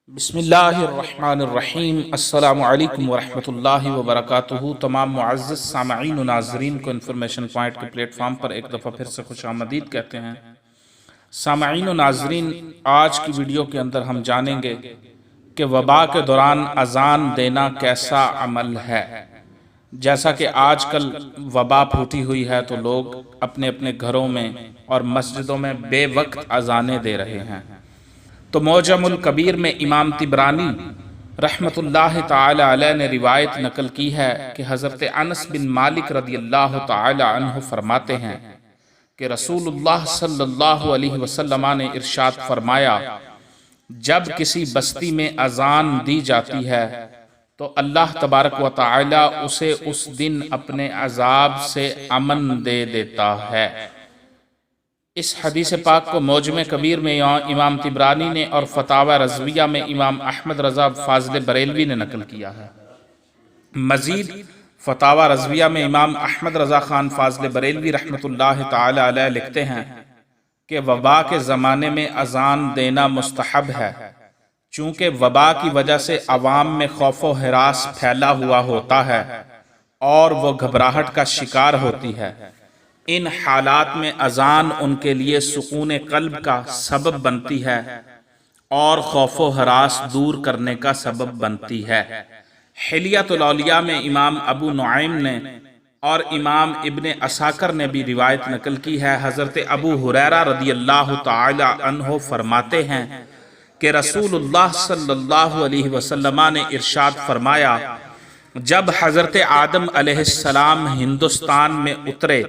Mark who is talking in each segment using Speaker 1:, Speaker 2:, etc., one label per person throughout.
Speaker 1: بسم اللہ الرحمن الرحیم۔ السلام علیکم ورحمۃ اللہ وبرکاتہ۔ تمام معزز سامعین و ناظرین کو انفارمیشن پوائنٹ کے پلیٹ فارم پر ایک دفعہ پھر سے خوش آمدید کہتے ہیں۔ سامعین و ناظرین، آج کی ویڈیو کے اندر ہم جانیں گے کہ وبا کے دوران اذان دینا کیسا عمل ہے۔ جیسا کہ آج کل وبا پھوٹی ہوئی ہے تو لوگ اپنے اپنے گھروں میں اور مسجدوں میں بے وقت اذانیں دے رہے ہیں۔ تو معجم الکبیر میں امام طبرانی رحمۃ اللہ تعالی علیہ نے روایت نقل کی ہے کہ حضرت انس بن مالک رضی اللہ تعالی عنہ فرماتے ہیں کہ رسول اللہ صلی اللہ علیہ وسلم نے ارشاد فرمایا، جب کسی بستی میں اذان دی جاتی ہے تو اللہ تبارک و تعالی اسے اس دن اپنے عذاب سے امن دے دیتا ہے۔ اس حدیث پاک کو معجم کبیر میں امام طبرانی نے اور فتاوی رضویہ میں امام احمد رضا فاضل بریلوی نے نقل کیا ہے۔ مزید فتاوی رضویہ میں امام احمد رضا خان فاضل بریلوی رحمۃ اللہ تعالی علیہ لکھتے ہیں کہ وبا کے زمانے میں اذان دینا مستحب ہے، چونکہ وبا کی وجہ سے عوام میں خوف و ہراس پھیلا ہوا ہوتا ہے اور وہ گھبراہٹ کا شکار ہوتی ہے۔ ان حالات میں اذان ان کے لیے سکون قلب کا سبب بنتی ہے اور خوف و ہراس دور کرنے کا سبب بنتی ہے۔ حلیۃ الاولیاء میں امام ابو نعیم نے اور امام ابن عساکر نے بھی روایت نقل کی ہے۔ حضرت ابو ہریرہ رضی اللہ تعالی عنہ فرماتے ہیں کہ رسول اللہ صلی اللہ علیہ وسلم نے ارشاد فرمایا، جب حضرت آدم علیہ السلام ہندوستان میں اترے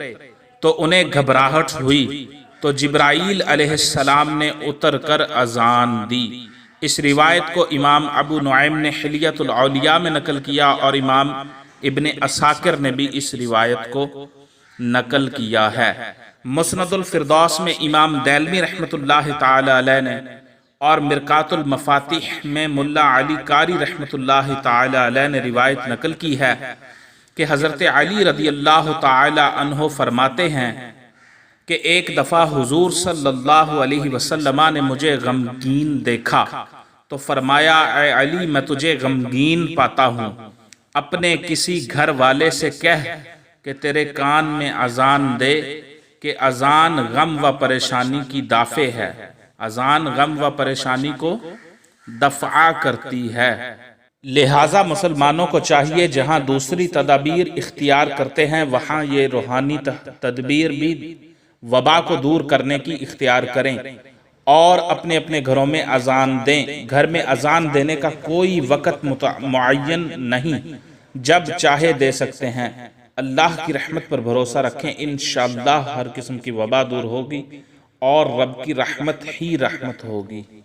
Speaker 1: تو انہیں گھبراہٹ ہوئی تو جبرائیل علیہ السلام نے اتر کر اذان دی۔ اس روایت کو امام ابو نعیم نے حلیۃ الاولیاء میں نقل کیا اور امام ابن عساکر نے بھی اس روایت کو نقل کیا ہے۔ مسند الفردوس میں امام دیلمی رحمۃ اللہ تعالی علیہ نے اور مرقات المفاتیح میں ملا علی قاری رحمۃ اللہ تعالی علیہ نے روایت نقل کی ہے کہ حضرت علی رضی اللہ تعالی عنہ فرماتے ہیں کہ ایک دفعہ حضور صلی اللہ علیہ وسلم نے مجھے غمگین دیکھا تو فرمایا، اے علی، میں تجھے غمگین پاتا ہوں، اپنے کسی گھر والے سے کہہ کہ تیرے کان میں اذان دے کہ اذان غم و پریشانی کی دافع ہے، اذان غم و پریشانی کو دفع کرتی ہے۔ لہٰذا مسلمانوں کو چاہیے جہاں دوسری تدابیر اختیار کرتے ہیں وہاں یہ روحانی تدبیر بھی وبا کو دور کرنے کی اختیار کریں اور اپنے اپنے گھروں میں اذان دیں۔ گھر میں اذان دینے کا کوئی وقت معین نہیں، جب چاہے دے سکتے ہیں۔ اللہ کی رحمت پر بھروسہ رکھیں، انشاءاللہ ہر قسم کی وبا دور ہوگی اور رب کی رحمت ہی رحمت ہوگی۔